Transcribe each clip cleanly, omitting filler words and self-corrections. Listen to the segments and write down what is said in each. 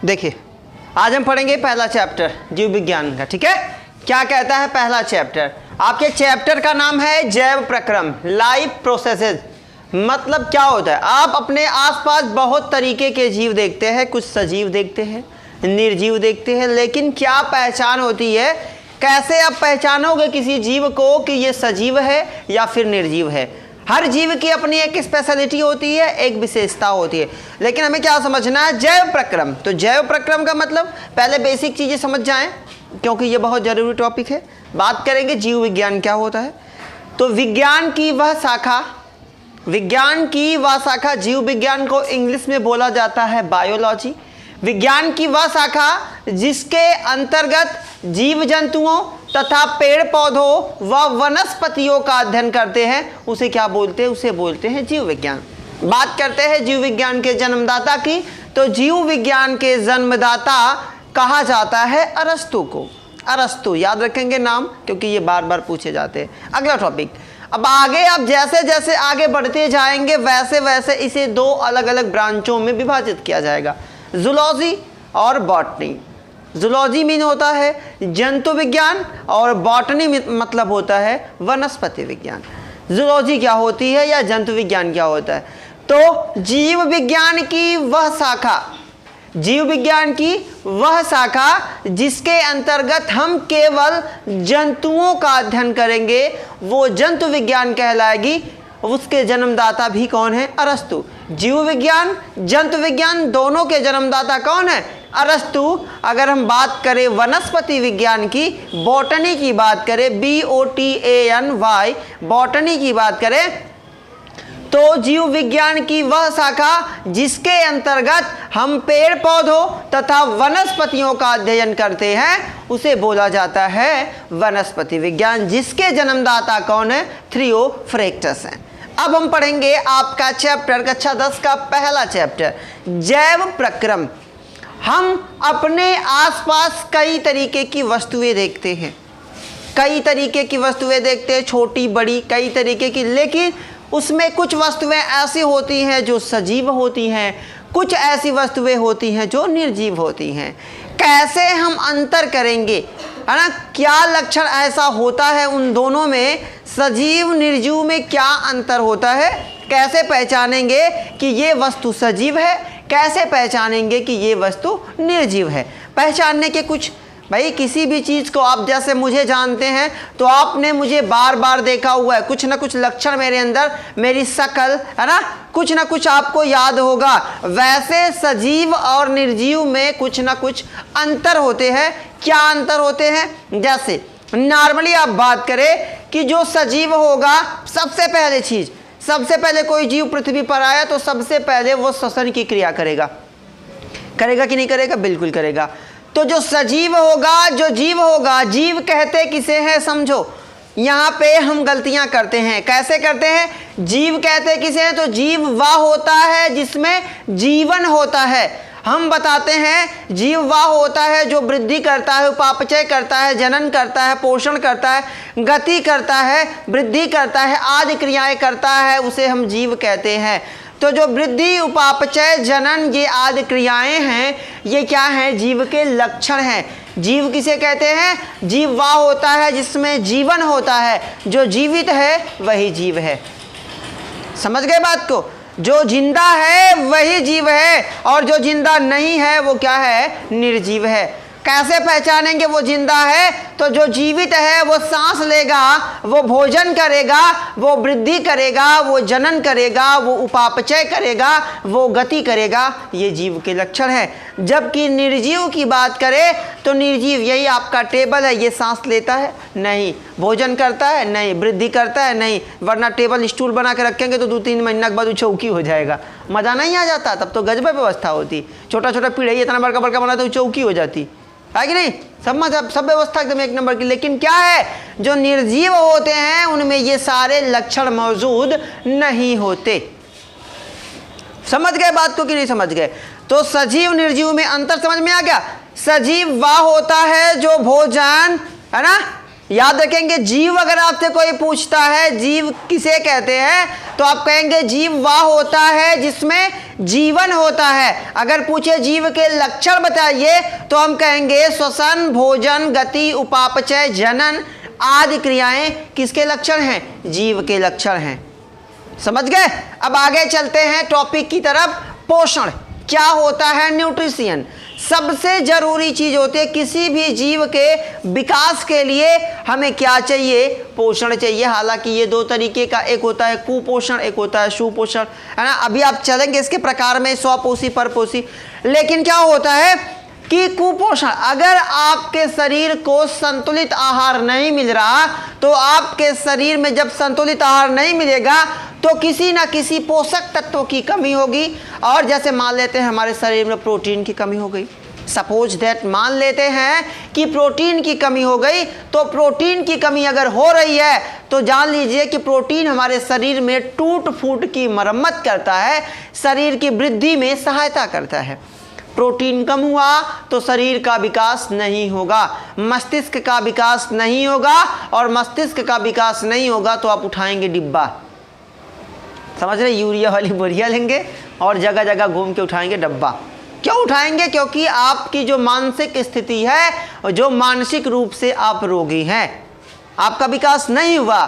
देखिए, आज हम पढ़ेंगे पहला चैप्टर जीव विज्ञान का। ठीक है, क्या कहता है पहला चैप्टर? आपके चैप्टर का नाम है जैव प्रक्रम, लाइफ प्रोसेसेस। मतलब क्या होता है? आप अपने आसपास बहुत तरीके के जीव देखते हैं, कुछ सजीव देखते हैं, निर्जीव देखते हैं, लेकिन क्या पहचान होती है? कैसे आप पहचानोगे किसी जीव को कि ये सजीव है या फिर निर्जीव है? हर जीव की अपनी एक स्पेशलिटी होती है, एक विशेषता होती है, लेकिन हमें क्या समझना है? जैव प्रक्रम। तो जैव प्रक्रम का मतलब पहले बेसिक चीज़ें समझ जाएं, क्योंकि ये बहुत ज़रूरी टॉपिक है। बात करेंगे जीव विज्ञान क्या होता है। तो विज्ञान की वह शाखा जीव विज्ञान को इंग्लिश में बोला जाता है बायोलॉजी। विज्ञान की वह शाखा जिसके अंतर्गत जीव जंतुओं तथा पेड़ पौधों व वनस्पतियों का अध्ययन करते हैं, उसे क्या बोलते हैं? उसे बोलते हैं जीव विज्ञान। बात करते हैं जीव विज्ञान के जन्मदाता की। तो जीव विज्ञान के जन्मदाता कहा जाता है अरस्तु को। अरस्तु याद रखेंगे नाम, क्योंकि ये बार बार पूछे जाते हैं। अगला टॉपिक। अब आगे आप जैसे जैसे आगे बढ़ते जाएंगे वैसे वैसे इसे दो अलग अलग ब्रांचों में विभाजित किया जाएगा, जूलॉजी और बॉटनी। जूलॉजी मीन होता है जंतु विज्ञान और बॉटनी मतलब होता है वनस्पति विज्ञान। जूलॉजी क्या होती है या जंतु विज्ञान क्या होता है? तो जीव विज्ञान की वह शाखा जिसके अंतर्गत हम केवल जंतुओं का अध्ययन करेंगे वो जंतु विज्ञान कहलाएगी। उसके जन्मदाता भी कौन है? अरस्तु। जीव विज्ञान, जंतु विज्ञान दोनों के जन्मदाता कौन है? अरस्तु। अगर हम बात करें वनस्पति विज्ञान की, बॉटनी की बात करें, BOTANY, बॉटनी की बात करें, तो जीव विज्ञान की वह शाखा जिसके अंतर्गत हम पेड़ पौधों तथा वनस्पतियों का अध्ययन करते हैं उसे बोला जाता है वनस्पति विज्ञान, जिसके जन्मदाता कौन है? थियोफ्रैक्टस है। अब हम पढ़ेंगे आपका चैप्टर कक्षा 10 का पहला चैप्टर जैव प्रक्रम। हम अपने आसपास कई तरीके की वस्तुएं देखते हैं, छोटी बड़ी कई तरीके की, लेकिन उसमें कुछ वस्तुएं ऐसी होती हैं जो सजीव होती हैं, कुछ ऐसी वस्तुएं होती हैं जो निर्जीव होती हैं। कैसे हम अंतर करेंगे, है ना? क्या लक्षण ऐसा होता है उन दोनों में, सजीव निर्जीव में क्या अंतर होता है? कैसे पहचानेंगे कि ये वस्तु सजीव है, कैसे पहचानेंगे कि ये वस्तु निर्जीव है? पहचानने के कुछ, भाई किसी भी चीज़ को आप जैसे मुझे जानते हैं तो आपने मुझे बार बार देखा हुआ है, कुछ ना कुछ लक्षण मेरे अंदर, मेरी शक्ल, है ना, कुछ ना कुछ आपको याद होगा। वैसे सजीव और निर्जीव में कुछ ना कुछ अंतर होते हैं। क्या अंतर होते हैं? जैसे नॉर्मली आप बात करें कि जो सजीव होगा, सबसे पहले कोई जीव पृथ्वी पर आया तो सबसे पहले वो श्वसन की क्रिया करेगा कि नहीं करेगा? बिल्कुल करेगा। तो जो सजीव होगा, जो जीव होगा, जीव कहते किसे हैं समझो, यहाँ पे हम गलतियाँ करते हैं। कैसे करते हैं? जीव कहते किसे हैं? तो जीव वह होता है जिसमें जीवन होता है। हम बताते हैं जीव वह होता है जो वृद्धि करता है, उपापचय करता है, जनन करता है, पोषण करता है, गति करता है, वृद्धि करता है, आदि क्रियाएं करता है, उसे हम जीव कहते हैं। तो जो वृद्धि, उपापचय, जनन, ये आदि क्रियाएं हैं, ये क्या हैं? जीव के लक्षण हैं। जीव किसे कहते हैं? जीव वह होता है जिसमें जीवन होता है, जो जीवित है वही जीव है। समझ गए बात को? जो जिंदा है वही जीव है और जो जिंदा नहीं है वो क्या है? निर्जीव है। कैसे पहचानेंगे वो जिंदा है? तो जो जीवित है वो सांस लेगा, वो भोजन करेगा, वो वृद्धि करेगा, वो जनन करेगा, वो उपापचय करेगा, वो गति करेगा, ये जीव के लक्षण है। जबकि निर्जीव की बात करें तो निर्जीव यही आपका टेबल है, ये सांस लेता है? नहीं। भोजन करता है? नहीं। वृद्धि करता है? नहीं। वरना टेबल स्टूल बना के रखेंगे तो 2-3 महीना के बाद वो चौकी हो जाएगा, मज़ा नहीं आ जाता, तब तो गजब व्यवस्था होती। छोटा छोटा पीढ़ी इतना बड़का बड़का बना तो चौकी हो जाती है कि नहीं? सब व्यवस्था एकदम एक नंबर की। लेकिन क्या है, जो निर्जीव होते हैं उनमें ये सारे लक्षण मौजूद नहीं होते। समझ गए बात को कि नहीं समझ गए? तो सजीव निर्जीव में अंतर समझ में आ गया। सजीव वह होता है जो भोजन, है ना, याद रखेंगे, जीव अगर आपसे कोई पूछता है जीव किसे कहते हैं, तो आप कहेंगे जीव वह होता है जिसमें जीवन होता है। अगर पूछे जीव के लक्षण बताइए, तो हम कहेंगे श्वसन, भोजन, गति, उपापचय, जनन आदि क्रियाएं किसके लक्षण हैं? जीव के लक्षण हैं। समझ गए? अब आगे चलते हैं टॉपिक की तरफ। पोषण क्या होता है? न्यूट्रिशन सबसे जरूरी चीज होती है किसी भी जीव के विकास के लिए। हमें क्या चाहिए? पोषण चाहिए। हालांकि ये दो तरीके का, एक होता है कुपोषण, एक होता है सुपोषण, है ना। अभी आप चलेंगे इसके प्रकार में, स्वपोषी, परपोषी। लेकिन क्या होता है कि कुपोषण, अगर आपके शरीर को संतुलित आहार नहीं मिल रहा, तो आपके शरीर में जब संतुलित आहार नहीं मिलेगा तो किसी ना किसी पोषक तत्वों की कमी होगी। और जैसे मान लेते हैं हमारे शरीर में प्रोटीन की कमी हो गई, सपोज दैट मान लेते हैं कि प्रोटीन की कमी हो गई, तो प्रोटीन की कमी अगर हो रही है तो जान लीजिए कि प्रोटीन हमारे शरीर में टूट फूट की मरम्मत करता है, शरीर की वृद्धि में सहायता करता है। प्रोटीन कम हुआ तो शरीर का विकास नहीं होगा, मस्तिष्क का विकास नहीं होगा, और मस्तिष्क का विकास नहीं होगा तो आप उठाएंगे डिब्बा, समझ रहे, यूरिया वाली बोरिया लेंगे और जगह जगह घूम के उठाएंगे डब्बा। क्यों उठाएंगे? क्योंकि आपकी जो मानसिक स्थिति है, जो मानसिक रूप से आप रोगी हैं, आपका विकास नहीं हुआ।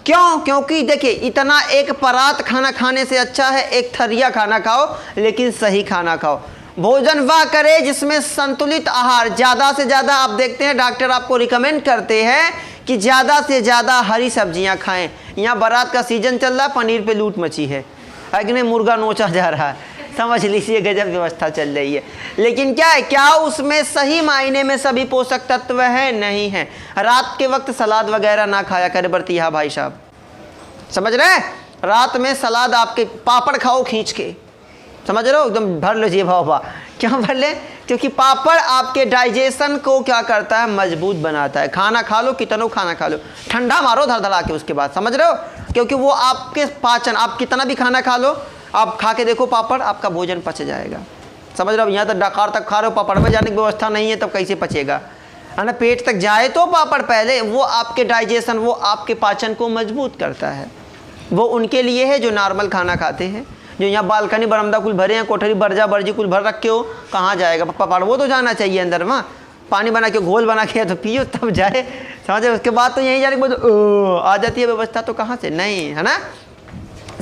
क्यों? क्योंकि देखिए, इतना एक परात खाना खाने से अच्छा है एक थरिया खाना खाओ, लेकिन सही खाना खाओ। भोजन वह करे जिसमें संतुलित आहार, ज़्यादा से ज़्यादा आप देखते हैं डॉक्टर आपको रिकमेंड करते हैं कि ज़्यादा से ज़्यादा हरी सब्जियां खाएं। यहाँ बारात का सीजन चल रहा है, पनीर पे लूट मची है कि नहीं, मुर्गा नोचा जा रहा है, समझ लीजिए गजब व्यवस्था चल रही है। लेकिन क्या है, क्या उसमें सही मायने में सभी पोषक तत्व हैं? नहीं है। रात के वक्त सलाद वगैरह ना खाया करे बरतिया भाई साहब, समझ रहे हैं। रात में सलाद आपके, पापड़ खाओ खींच के, समझ रहे हो, एकदम भर लो जेब हवा। क्यों भर ले? क्योंकि पापड़ आपके डाइजेशन को क्या करता है? मजबूत बनाता है। खाना खा लो, कितना खाना खा लो, ठंडा मारो धड़धड़ा के उसके बाद, समझ रहे हो, क्योंकि वो आपके पाचन, आप कितना भी खाना खा लो, आप खा के देखो पापड़, आपका भोजन पच जाएगा, समझ रहे हो। यहाँ तक डकार तक खा रहे हो, पापड़ में जाने की व्यवस्था नहीं है, तब कैसे पचेगा, है ना। पेट तक जाए तो पापड़ पहले, वो आपके डाइजेशन, वो आपके पाचन को मजबूत करता है। वो उनके लिए है जो नॉर्मल खाना खाते हैं, जो यहाँ बालकनी बरामदा कुल भरे हैं, कोठरी बर्जा बर्जी कुल भर रखे हो, कहाँ जाएगा पापड़? वो तो जाना चाहिए अंदर, वहाँ पानी बना के, घोल बना के तो पियो तब जाए, समझे। उसके बाद तो यहीं जाने के बाद आ जाती है व्यवस्था, तो कहाँ से? नहीं, है ना।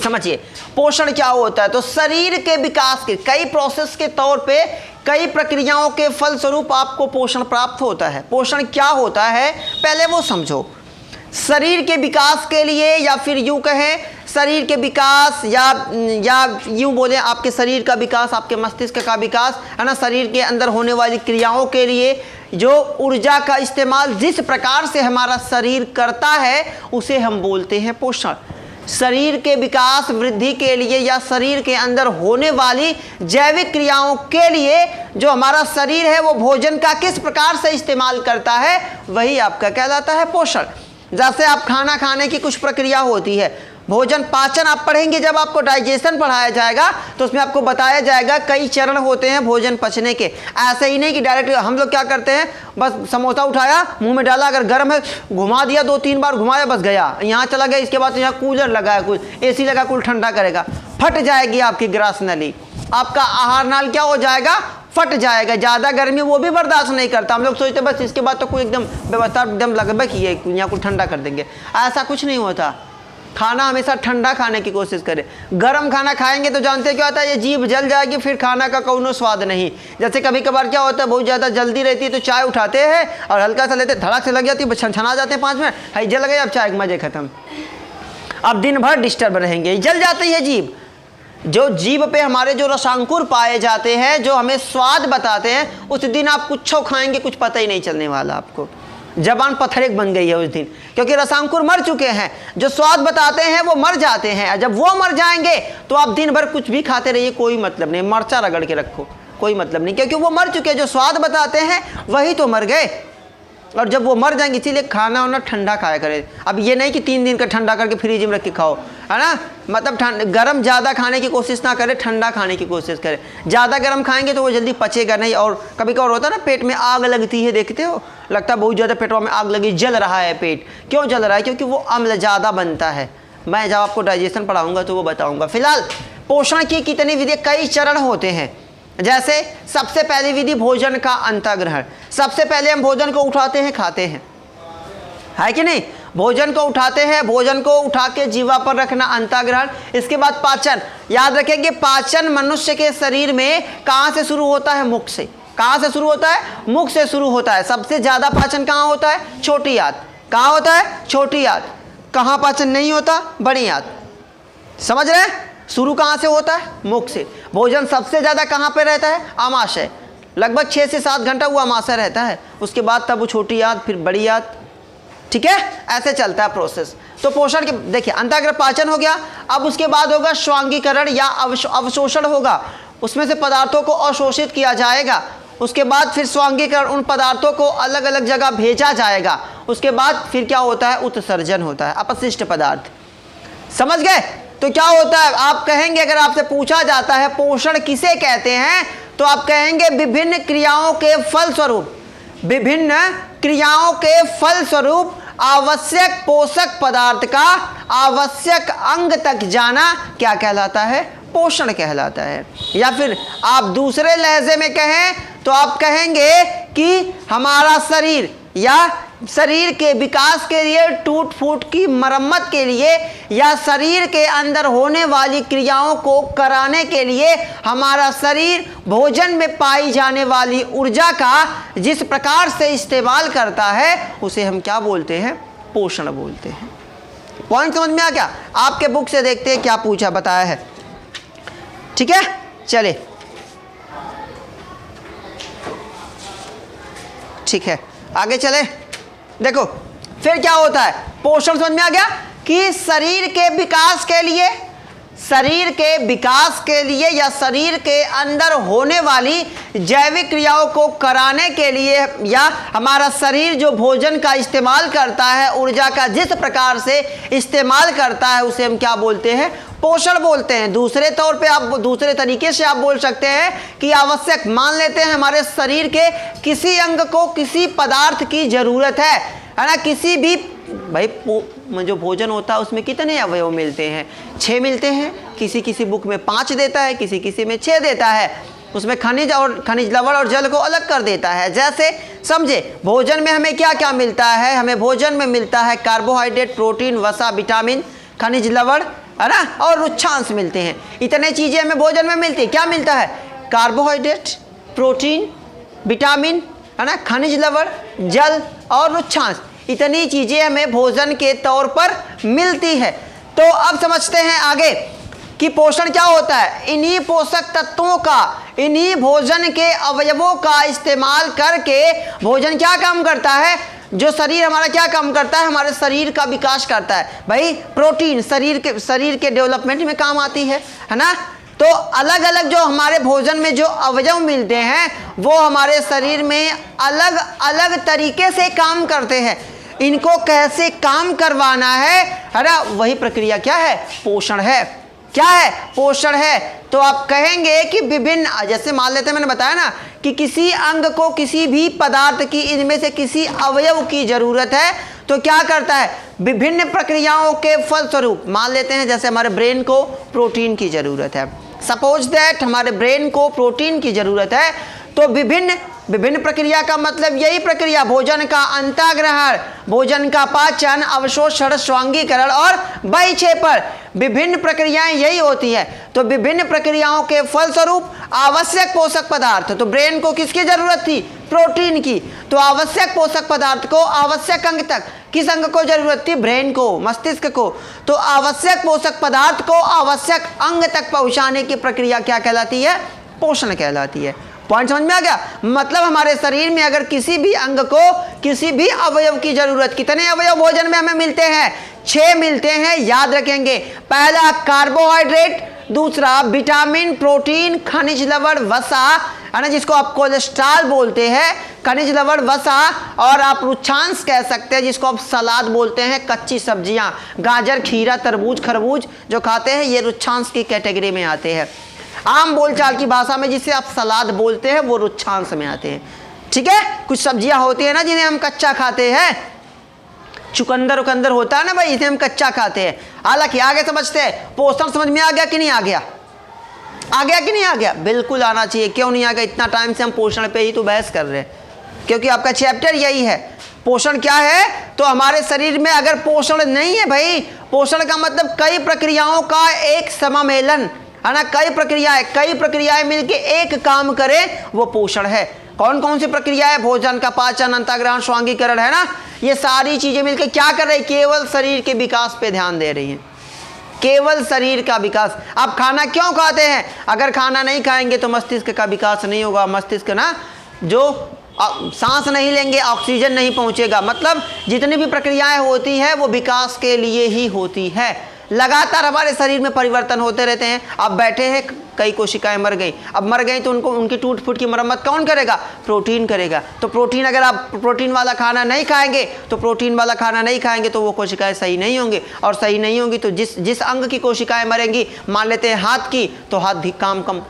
समझिए पोषण क्या होता है। तो शरीर के विकास के कई प्रोसेस के तौर पे, कई प्रक्रियाओं के फलस्वरूप आपको पोषण प्राप्त होता है। पोषण क्या होता है पहले वो समझो। शरीर के विकास के लिए, या फिर यूँ कहें शरीर के विकास, या यूँ बोले आपके शरीर का विकास, आपके मस्तिष्क का विकास, है ना, शरीर के अंदर होने वाली क्रियाओं के लिए जो ऊर्जा का इस्तेमाल जिस प्रकार से हमारा शरीर करता है, उसे हम बोलते हैं पोषण। शरीर के विकास वृद्धि के लिए, या शरीर के अंदर होने वाली जैविक क्रियाओं के लिए जो हमारा शरीर है वो भोजन का किस प्रकार से इस्तेमाल करता है, वही आपका कहलाता है पोषण। जैसे आप खाना खाने की कुछ प्रक्रिया होती है, भोजन पाचन आप पढ़ेंगे, जब आपको डाइजेशन पढ़ाया जाएगा तो उसमें आपको बताया जाएगा कई चरण होते हैं भोजन पचने के। ऐसे ही नहीं कि डायरेक्ट हम लोग क्या करते हैं, बस समोसा उठाया मुंह में डाला, अगर गर्म है घुमा दिया, 2-3 बार घुमाया, बस गया, यहाँ चला गया। इसके बाद तो यहाँ कूलर लगा है, कुछ एसी लगा, कुल ठंडा करेगा, फट जाएगी आपकी ग्रास नली, आपका आहार नाल क्या हो जाएगा, फट जाएगा। ज़्यादा गर्मी वो भी बर्दाश्त नहीं करता। हम लोग सोचते बस इसके बाद तो कोई एकदम व्यवस्था एकदम लगभग ही है, यहाँ कुछ ठंडा कर देंगे, ऐसा कुछ नहीं होता। खाना हमेशा ठंडा खाने की कोशिश करें। गरम खाना खाएंगे तो जानते क्या होता है, ये जीभ जल जाएगी, फिर खाना का कोनो स्वाद नहीं। जैसे कभी कभार क्या होता है, बहुत ज़्यादा जल्दी रहती है तो चाय उठाते हैं और हल्का सा लेते, धड़क से लग जाती है, छनछना जाते हैं 5 मिनट, हाई जल गए, अब चाय के मजे खत्म, अब दिन भर डिस्टर्ब रहेंगे, जल जाती है जीभ। जो जीभ पे हमारे जो रसांकुर पाए जाते हैं, जो हमें स्वाद बताते हैं, उस दिन आप कुछ खाएंगे कुछ पता ही नहीं चलने वाला आपको, जबान पत्थरेक बन गई है उस दिन, क्योंकि रसांकुर मर चुके हैं। जो स्वाद बताते हैं वो मर जाते हैं, जब वो मर जाएंगे तो आप दिन भर कुछ भी खाते रहिए, कोई मतलब नहीं, मर्चा रगड़ के रखो, कोई मतलब नहीं, क्योंकि वो मर चुके हैं। जो स्वाद बताते हैं वही तो मर गए, और जब वो मर जाएंगे, इसीलिए खाना वाना ठंडा खाया करें। अब ये नहीं कि 3 दिन का ठंडा करके फ्रिज में रख के खाओ, है ना, मतलब गर्म ज़्यादा खाने की कोशिश ना करें, ठंडा खाने की कोशिश करें। ज़्यादा गर्म खाएंगे तो वो जल्दी पचेगा नहीं, और कभी कभार होता है ना पेट में आग लगती है, देखते हो, लगता है बहुत ज़्यादा पेटों में आग लगी, जल रहा है पेट। क्यों जल रहा है? क्योंकि वो अम्ल ज़्यादा बनता है। मैं जब आपको डाइजेशन पढ़ाऊँगा तो वो बताऊँगा। फिलहाल पोषण की कितनी विधि, कई चरण होते हैं। जैसे सबसे पहली विधि भोजन का अंतःग्रहण। सबसे पहले हम भोजन को उठाते हैं, खाते हैं, है कि नहीं? भोजन को उठाते हैं, भोजन को उठा के जीवा पर रखना, अंतःग्रहण। इसके बाद पाचन। याद रखेंगे, पाचन मनुष्य के शरीर में कहाँ से शुरू होता है? मुख से। कहाँ से शुरू होता है? मुख से शुरू होता है। सबसे ज़्यादा पाचन कहाँ होता है? छोटी आंत। कहाँ होता है? छोटी आंत। कहाँ पाचन नहीं होता? बड़ी आंत। समझ रहे हैं? शुरू कहाँ से होता है? मुख से। भोजन सबसे ज़्यादा कहाँ पे रहता है? आमाशय। लगभग 6 से 7 घंटा वो आमाशय रहता है। उसके बाद तब वो छोटी आंत, फिर बड़ी आंत। ठीक है, ऐसे चलता है प्रोसेस। तो पोषण के देखिए, अंतःग्रह पाचन हो गया। अब उसके बाद होगा स्वांगीकरण या अवशोषण होगा। उसमें से पदार्थों को अवशोषित किया जाएगा। उसके बाद फिर स्वांगीकरण, उन पदार्थों को अलग अलग जगह भेजा जाएगा। उसके बाद फिर क्या होता है? उत्सर्जन होता है, अपशिष्ट पदार्थ। समझ गए? तो क्या होता है? आप कहेंगे, अगर आपसे पूछा जाता है पोषण किसे कहते हैं, तो आप कहेंगे विभिन्न क्रियाओं के फलस्वरूप, विभिन्न क्रियाओं के फलस्वरूप आवश्यक पोषक पदार्थ का आवश्यक अंग तक जाना क्या कहलाता है? पोषण कहलाता है। या फिर आप दूसरे लहजे में कहें तो आप कहेंगे कि हमारा शरीर या शरीर के विकास के लिए, टूट फूट की मरम्मत के लिए, या शरीर के अंदर होने वाली क्रियाओं को कराने के लिए हमारा शरीर भोजन में पाई जाने वाली ऊर्जा का जिस प्रकार से इस्तेमाल करता है, उसे हम क्या बोलते हैं? पोषण बोलते हैं। पॉइंट समझ में आ गया? आपके बुक से देखते हैं क्या पूछा बताया है। ठीक है, चले, ठीक है, आगे चले। देखो फिर क्या होता है, पोषण समझ में आ गया कि शरीर के विकास के लिए, शरीर के विकास के लिए या शरीर के अंदर होने वाली जैविक क्रियाओं को कराने के लिए, या हमारा शरीर जो भोजन का इस्तेमाल करता है, ऊर्जा का जिस प्रकार से इस्तेमाल करता है, उसे हम क्या बोलते हैं? पोषण बोलते हैं। दूसरे तौर पे आप, दूसरे तरीके से आप बोल सकते हैं कि आवश्यक, मान लेते हैं हमारे शरीर के किसी अंग को किसी पदार्थ की जरूरत है ना, किसी भी, भाई जो भोजन होता है उसमें कितने अवयव मिलते हैं? 6 मिलते हैं। किसी किसी बुक में 5 देता है, किसी किसी में 6 देता है। उसमें खनिज और खनिज लवण और जल को अलग कर देता है। जैसे समझे, भोजन में हमें क्या क्या मिलता है? हमें भोजन में मिलता है कार्बोहाइड्रेट, प्रोटीन, वसा, विटामिन, खनिज लवण, है ना, और रुक्षांश मिलते हैं। इतने चीज़ें हमें भोजन में मिलती है। क्या मिलता है? कार्बोहाइड्रेट, प्रोटीन, विटामिन, है ना, खनिज लवण, जल और रुक्षांश। इतनी चीज़ें हमें भोजन के तौर पर मिलती है। तो अब समझते हैं आगे कि पोषण क्या होता है। इन्हीं पोषक तत्वों का, इन्हीं भोजन के अवयवों का इस्तेमाल करके भोजन क्या काम करता है? जो शरीर हमारा क्या काम करता है? हमारे शरीर का विकास करता है। भाई प्रोटीन शरीर के डेवलपमेंट में काम आती है ना। तो अलग अलग जो हमारे भोजन में जो अवयव मिलते हैं वो हमारे शरीर में अलग अलग तरीके से काम करते हैं। इनको कैसे काम करवाना है ना, वही प्रक्रिया क्या है? पोषण है। क्या है? पोषण है। तो आप कहेंगे कि विभिन्न, जैसे मान लेते हैं, मैंने बताया ना कि किसी अंग को किसी भी पदार्थ की, इनमें से किसी अवयव की जरूरत है, तो क्या करता है? विभिन्न प्रक्रियाओं के फलस्वरूप, मान लेते हैं जैसे हमारे ब्रेन को प्रोटीन की जरूरत है, सपोज दैट हमारे ब्रेन को प्रोटीन की जरूरत है, तो विभिन्न प्रक्रिया का मतलब यही प्रक्रिया, भोजन का अंतःग्रहण, भोजन का पाचन, अवशोषण, स्वांगीकरण और बहिक्षेपण, विभिन्न प्रक्रियाएं यही होती है। तो विभिन्न प्रक्रियाओं के फलस्वरूप आवश्यक पोषक पदार्थ, तो ब्रेन को किसकी जरूरत थी? प्रोटीन की। तो आवश्यक पोषक पदार्थ को आवश्यक अंग तक, किस अंग को जरूरत थी? ब्रेन को, मस्तिष्क को। तो आवश्यक पोषक पदार्थ को आवश्यक अंग तक पहुंचाने की प्रक्रिया क्या कहलाती है? पोषण कहलाती है। पॉइंट समझ में आ गया? मतलब हमारे शरीर में अगर किसी भी अंग को किसी भी अवयव की जरूरत, कितने अवयव भोजन में हमें मिलते हैं? 6 मिलते हैं। याद रखेंगे, पहला कार्बोहाइड्रेट, दूसरा विटामिन, प्रोटीन, खनिज लवण, वसा, है ना, जिसको आप कोलेस्ट्रॉल बोलते हैं, खनिज लवण, वसा और आप रुक्षांश कह सकते हैं, जिसको आप सलाद बोलते हैं। कच्ची सब्जियां, गाजर, खीरा, तरबूज, खरबूज जो खाते हैं, ये रुक्षांश की कैटेगरी में आते हैं। आम बोलचाल की भाषा में जिसे आप सलाद बोलते हैं वो रुक्षांश में आते हैं। ठीक है, कुछ सब्जियां होती है ना जिन्हें हम कच्चा खाते हैं, चुकंदर उकंदर होता है ना भाई, इसे हम कच्चा खाते हैं। हालांकि आगे समझते हैं, पोषण समझ में आ गया कि नहीं आ गया? आ गया कि नहीं आ गया? बिल्कुल आना चाहिए। क्यों नहीं आ गया? इतना टाइम से हम पोषण पे ही तो बहस कर रहे हैं, क्योंकि आपका चैप्टर यही है। पोषण क्या है? तो हमारे शरीर में अगर पोषण नहीं है भाई, पोषण का मतलब कई प्रक्रियाओं का एक समामेलन है ना, कई प्रक्रियाएं मिलके एक काम करें, वो पोषण है। कौन कौन सी प्रक्रिया है? भोजन का पाचन, अंतःग्रहण, स्वांगीकरण, है ना। ये सारी चीजें मिलकर क्या कर रही? केवल शरीर के विकास पे ध्यान दे रही हैं, केवल शरीर का विकास। आप खाना क्यों खाते हैं? अगर खाना नहीं खाएंगे तो मस्तिष्क का विकास नहीं होगा। मस्तिष्क ना, जो सांस नहीं लेंगे, ऑक्सीजन नहीं पहुंचेगा। मतलब जितनी भी प्रक्रियाएं होती है वो विकास के लिए ही होती है। लगातार हमारे शरीर में परिवर्तन होते रहते हैं। अब बैठे हैं, कई कोशिकाएं मर गई, अब मर गई तो उनको उनकी टूट फूट की मरम्मत कौन करेगा? प्रोटीन करेगा। तो प्रोटीन, अगर आप प्रोटीन वाला खाना नहीं खाएंगे तो वो कोशिकाएं सही नहीं होंगी, और सही नहीं होंगी तो जिस अंग की कोशिकाएं मरेंगी, मान लेते हैं हाथ की, तो हाथ भी काम कम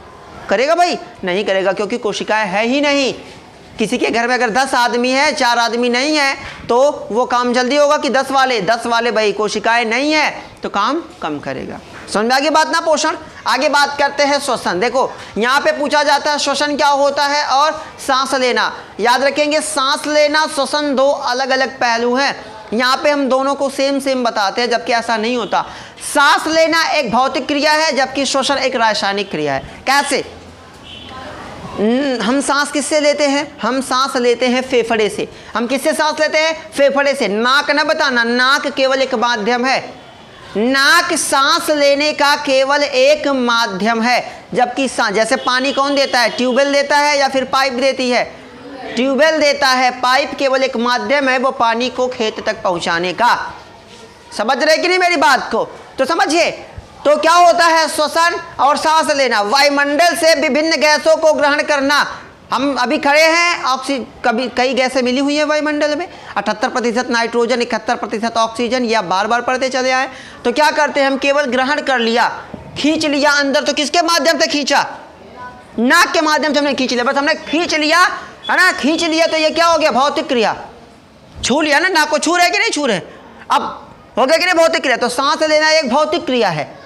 करेगा भाई? नहीं करेगा, क्योंकि कोशिकाएं है ही नहीं। किसी के घर में अगर 10 आदमी है, 4 आदमी नहीं है, तो वो काम जल्दी होगा कि 10 वाले भाई कोशिकाएं नहीं है तो काम कम करेगा। समझ में आगे बात ना? पोषण। आगे बात करते हैं श्वसन। देखो यहाँ पे पूछा जाता है श्वसन क्या होता है और सांस लेना। याद रखेंगे, सांस लेना, श्वसन दो अलग अलग पहलू हैं। यहाँ पे हम दोनों को सेम बताते हैं, जबकि ऐसा नहीं होता। सांस लेना एक भौतिक क्रिया है, जबकि श्वसन एक रासायनिक क्रिया है। कैसे? हम सांस किससे लेते हैं? हम सांस लेते हैं फेफड़े से। हम किससे सांस लेते हैं? फेफड़े से। नाक न बताना, नाक केवल एक माध्यम है। नाक सांस लेने का केवल एक माध्यम है, जबकि सांस, जैसे पानी कौन देता है? ट्यूबवेल देता है या फिर पाइप देती है? ट्यूबवेल देता है। पाइप केवल एक माध्यम है वो पानी को खेत तक पहुंचाने का। समझ रहे कि नहीं मेरी बात को? तो समझिए, तो क्या होता है? श्वसन और सांस लेना। वायुमंडल से विभिन्न गैसों को ग्रहण करना। हम अभी खड़े हैं, ऑक्सीजन, कई गैसें मिली हुई है वायुमंडल में, 78% नाइट्रोजन, 71% ऑक्सीजन, या बार बार पढ़ते चले आए। तो क्या करते हैं हम? केवल ग्रहण कर लिया, खींच लिया अंदर। तो किसके माध्यम से खींचा? नाक के माध्यम से हमने खींच लिया, बस हमने खींच लिया, है ना। खींच लिया तो ये क्या हो गया? भौतिक क्रिया। छू लिया ना, नाक को छू रहे कि नहीं छू रहे? अब हो गया कि नहीं भौतिक क्रिया? तो सांस लेना एक भौतिक क्रिया है।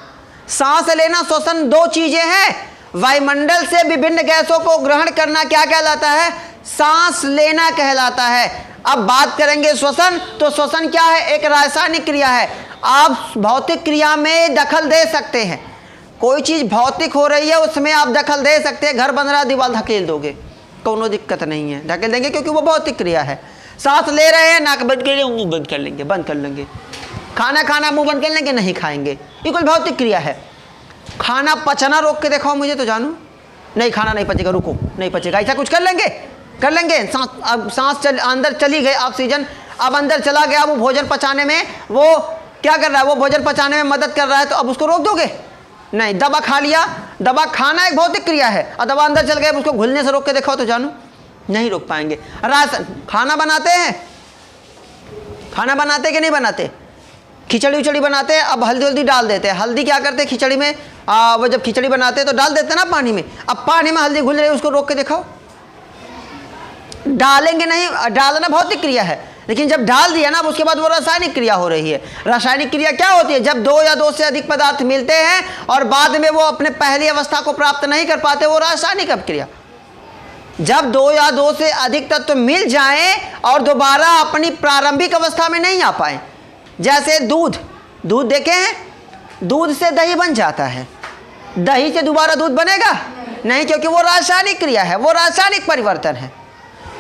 सांस लेना, श्वसन, दो चीजें हैं। वायुमंडल से विभिन्न गैसों को ग्रहण करना क्या कहलाता है? सांस लेना कहलाता है। अब बात करेंगे श्वसन। तो श्वसन क्या है? एक रासायनिक क्रिया है। आप भौतिक क्रिया में दखल दे सकते हैं। कोई चीज भौतिक हो रही है उसमें आप दखल दे सकते हैं। घर बन रहा, दीवार धकेल दोगे, कोनो दिक्कत नहीं है, धकेल देंगे, क्योंकि वो भौतिक क्रिया है। सांस ले रहे हैं, नाक बंद कर, मुंह बंद कर लेंगे, बंद कर लेंगे। खाना मुंह बंद कर लेंगे, नहीं खाएंगे, ये कोई भौतिक क्रिया है। खाना पचना रोक के दिखाओ मुझे तो जानू, नहीं खाना नहीं पचेगा, रुको, नहीं पचेगा, ऐसा कुछ कर लेंगे? सांस, अब सांस अंदर चली गई, ऑक्सीजन अब अंदर चला गया, वो भोजन पचाने में वो क्या कर रहा है? वो भोजन पचाने में मदद कर रहा है, तो अब उसको रोक दोगे? नहीं। दवा खा लिया, दवा खाना एक भौतिक क्रिया है, और दवा अंदर चल गया, उसको घुलने से रोक के दिखाओ तो जानू, नहीं रोक पाएंगे। खाना बनाते हैं, खाना बनाते कि नहीं बनाते? खिचड़ी उचड़ी बनाते हैं, अब हल्दी डाल देते हैं। हल्दी क्या करते हैं खिचड़ी में? वो जब खिचड़ी बनाते हैं तो डाल देते हैं ना पानी में। अब पानी में हल्दी घुल रही है, उसको रोक के दिखाओ, डालेंगे नहीं। डालना भौतिक क्रिया है, लेकिन जब डाल दिया ना, अब उसके बाद वो रासायनिक क्रिया हो रही है। रासायनिक क्रिया क्या होती है? जब दो या दो से अधिक पदार्थ मिलते हैं और बाद में वो अपने पहली अवस्था को प्राप्त नहीं कर पाते, वो रासायनिक क्रिया। जब दो या दो से अधिक तत्व मिल जाएं और दोबारा अपनी प्रारंभिक अवस्था में नहीं आ पाए, जैसे दूध देखे हैं, दूध से दही बन जाता है, दही से दोबारा दूध बनेगा नहीं, क्योंकि वो रासायनिक क्रिया है, वो रासायनिक परिवर्तन है।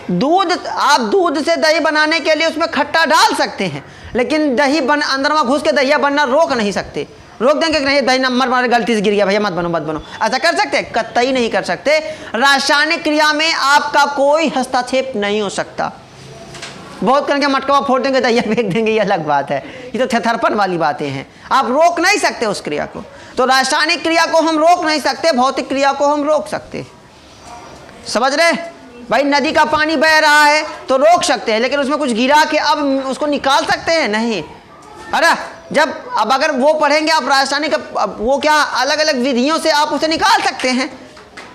आप दूध से दही बनाने के लिए उसमें खट्टा डाल सकते हैं, लेकिन दही अंदर में घुस के दहिया बनना रोक नहीं सकते। रोक देंगे कि नहीं दही नंबर मारे गलती से गिर गया भैया, मत बनो, ऐसा कर सकते? कतई नहीं कर सकते। रासायनिक क्रिया में आपका कोई हस्तक्षेप नहीं हो सकता। बहुत करके मटका फोड़ देंगे, दहिया फेंक देंगे, ये अलग बात है, ये तो थरथरपन वाली बातें हैं। आप रोक नहीं सकते उस क्रिया को। तो रासायनिक क्रिया को हम रोक नहीं सकते, भौतिक क्रिया को हम रोक सकते। समझ रहे? भाई नदी का पानी बह रहा है तो रोक सकते हैं, लेकिन उसमें कुछ गिरा के अब उसको निकाल सकते हैं नहीं। अरे जब अब अगर वो पढ़ेंगे आप राजस्थानी का, वो क्या अलग अलग विधियों से आप उसे निकाल सकते हैं,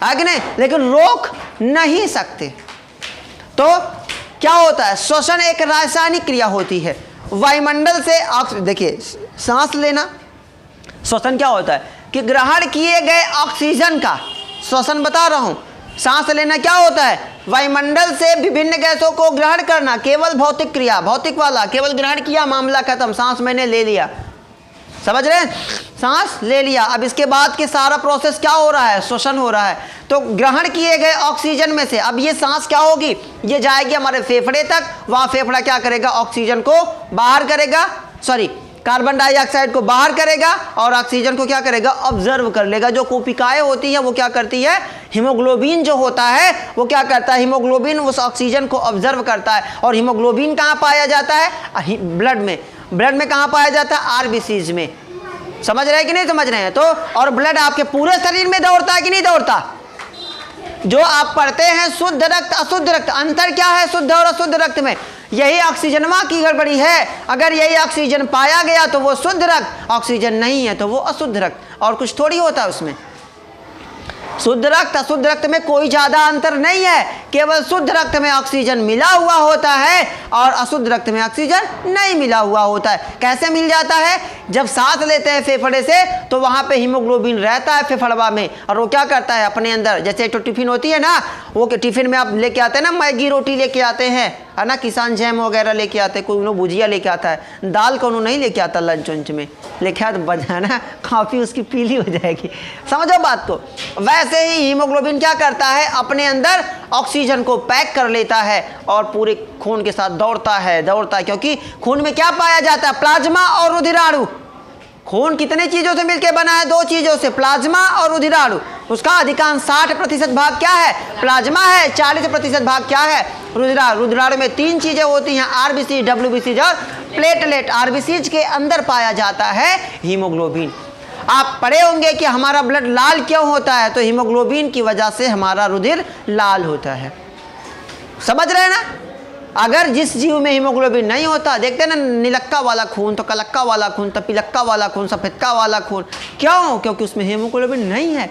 है कि नहीं, लेकिन रोक नहीं सकते। तो क्या होता है, श्वसन एक रासायनिक क्रिया होती है। वायुमंडल से आप देखिए सांस लेना, श्वसन क्या होता है कि ग्रहण किए गए ऑक्सीजन का श्वसन बता रहा हूं। सांस लेना क्या होता है, वायुमंडल से विभिन्न गैसों को ग्रहण करना, केवल भौतिक क्रिया, भौतिक वाला, केवल ग्रहण किया, मामला खत्म, सांस मैंने ले लिया, समझ रहे हैं, सांस ले लिया। अब इसके बाद के सारा प्रोसेस क्या हो रहा है, श्वसन हो रहा है। तो ग्रहण किए गए ऑक्सीजन में से अब ये सांस क्या होगी, ये जाएगी हमारे फेफड़े तक, वहां फेफड़ा क्या करेगा, ऑक्सीजन को बाहर करेगा, सॉरी कार्बन डाइऑक्साइड को बाहर करेगा और ऑक्सीजन को क्या करेगा, ऑब्जर्व कर लेगा। जो कोशिकाएं होती है वो क्या करती है, हीमोग्लोबिन जो होता है वो क्या करता है, हीमोग्लोबिन उस ऑक्सीजन को ऑब्जर्व करता है। और हीमोग्लोबिन कहाँ पाया जाता है, ब्लड में। ब्लड में कहाँ पाया जाता है, आरबीसीज में। समझ रहे हैं कि नहीं समझ रहे हैं। तो और ब्लड आपके पूरे शरीर में दौड़ता है कि नहीं दौड़ता। जो आप पढ़ते हैं शुद्ध रक्त अशुद्ध रक्त, अंतर क्या है शुद्ध और अशुद्ध रक्त में, यही ऑक्सीजनमा की गड़बड़ी है। अगर यही ऑक्सीजन पाया गया तो वो शुद्ध रक्त, ऑक्सीजन नहीं है तो वो अशुद्ध रक्त, और कुछ थोड़ी होता है उसमें। शुद्ध रक्त अशुद्ध रक्त में कोई ज्यादा अंतर नहीं है, केवल शुद्ध रक्त में ऑक्सीजन मिला हुआ होता है और अशुद्ध रक्त में ऑक्सीजन नहीं मिला हुआ होता है। कैसे मिल जाता है, जब सांस लेते हैं फेफड़े से तो वहां पे हीमोग्लोबिन रहता है फेफड़वा में, और वो क्या करता है अपने अंदर, जैसे तो टिफिन होती है ना, वो टिफिन में आप लेके आते हैं ना, मैगी रोटी लेके आते हैं, है ना, किसान जैम वगैरह लेके आते हैं, कोई उन्होंने भुजिया लेके आता है, दाल को उन्होंने नहीं लेके आता लंच वंच में, लेके आता बजा ना, काफ़ी उसकी पीली हो जाएगी। समझो बात को। वैसे ही हीमोग्लोबिन क्या करता है, अपने अंदर ऑक्सीजन को पैक कर लेता है और पूरे खून के साथ दौड़ता है, क्योंकि खून में क्या पाया जाता है, प्लाज्मा और रुधिराणु। खून कितने चीजों से मिलकर बना है, दो चीजों से, प्लाज्मा और रुधिराणु। उसका अधिकांश 60% भाग क्या है, प्लाज्मा है, 40% भाग क्या है, रुधिराणु। रुधिराणु में 3 चीजें होती हैं, आरबीसी, डब्ल्यूबीसी और प्लेटलेट। आरबीसी के अंदर पाया जाता है हीमोग्लोबिन। आप पढ़े होंगे कि हमारा ब्लड लाल क्यों होता है, तो हीमोग्लोबिन की वजह से हमारा रुधिर लाल होता है। समझ रहे हैं ना। अगर जिस जीव में हीमोग्लोबिन नहीं होता, देखते हैं ना, नीलक्का वाला खून तो कलक्का वाला खून तो पिलक्का वाला खून, सफेदका वाला खून, क्यों, क्योंकि उसमें हीमोग्लोबिन नहीं है।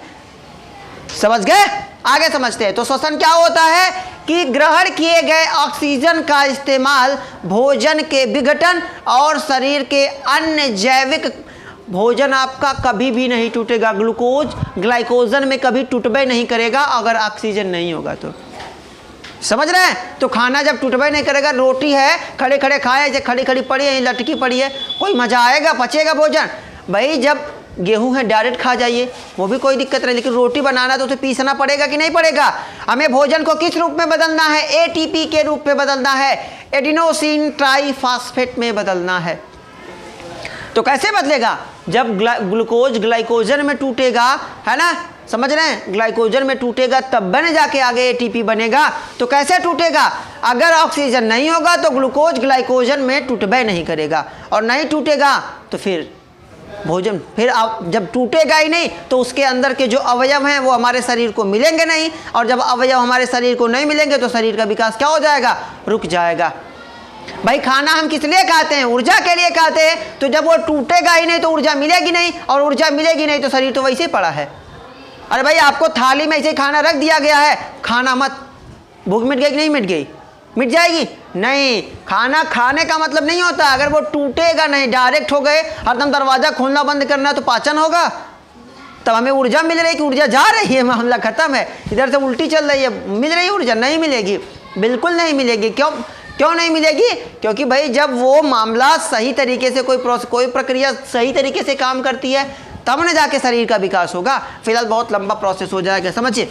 समझ गए, आगे समझते हैं। तो श्वसन क्या होता है कि ग्रहण किए गए ऑक्सीजन का इस्तेमाल भोजन के विघटन और शरीर के अन्य जैविक, भोजन आपका कभी भी नहीं टूटेगा, ग्लूकोज ग्लाइकोजन में कभी टूटबे नहीं करेगा अगर ऑक्सीजन नहीं होगा तो। समझ रहे हैं। तो खाना जब टूटबे नहीं करेगा, रोटी है खड़े खड़े खाए, जैसे खड़ी खड़ी पड़ी है, लटकी पड़ी है, कोई मजा आएगा, पचेगा भोजन। भाई जब गेहूं है डायरेक्ट खा जाइए, वो भी कोई दिक्कत नहीं, लेकिन रोटी बनाना तो उसे पीसना पड़ेगा कि नहीं पड़ेगा। हमें भोजन को किस रूप में बदलना है, एटीपी के रूप में बदलना है, एडिनोसिन ट्राइफॉस्फेट में बदलना है। तो कैसे बदलेगा, जब ग्लूकोज ग्लाइकोजन में टूटेगा, है ना, समझ रहे हैं, ग्लाइकोजन में टूटेगा तब बने जाके आगे एटीपी बनेगा। तो कैसे टूटेगा, अगर ऑक्सीजन नहीं होगा तो ग्लूकोज ग्लाइकोजन में टूटबे नहीं करेगा, और नहीं टूटेगा तो फिर भोजन, फिर आप जब टूटेगा ही नहीं तो उसके अंदर के जो अवयव हैं वो हमारे शरीर को मिलेंगे नहीं, और जब अवयव हमारे शरीर को नहीं मिलेंगे तो शरीर का विकास क्या हो जाएगा, रुक जाएगा। भाई खाना हम किस लिए खाते हैं, ऊर्जा के लिए खाते हैं। तो जब वो टूटेगा ही नहीं तो ऊर्जा मिलेगी नहीं, और ऊर्जा मिलेगी नहीं तो शरीर तो वैसे ही पड़ा है। अरे भाई आपको थाली में ऐसे खाना रख दिया गया है, खाना मत, भूख मिट गई कि नहीं मिट गई, मिट जाएगी नहीं। खाना खाने का मतलब नहीं होता, अगर वो टूटेगा नहीं, डायरेक्ट हो गए, हरदम दरवाजा खोलना बंद करना तो पाचन होगा, तब हमें ऊर्जा मिल रही है कि ऊर्जा जा रही है, मामला खत्म है, इधर से उल्टी चल रही है, मिल रही है ऊर्जा, नहीं मिलेगी, बिल्कुल नहीं मिलेगी। क्यों नहीं मिलेगी, क्योंकि भाई जब वो मामला सही तरीके से कोई प्रक्रिया सही तरीके से काम करती है तब न जाके शरीर का विकास होगा। फिलहाल बहुत लंबा प्रोसेस हो जाएगा, समझिए।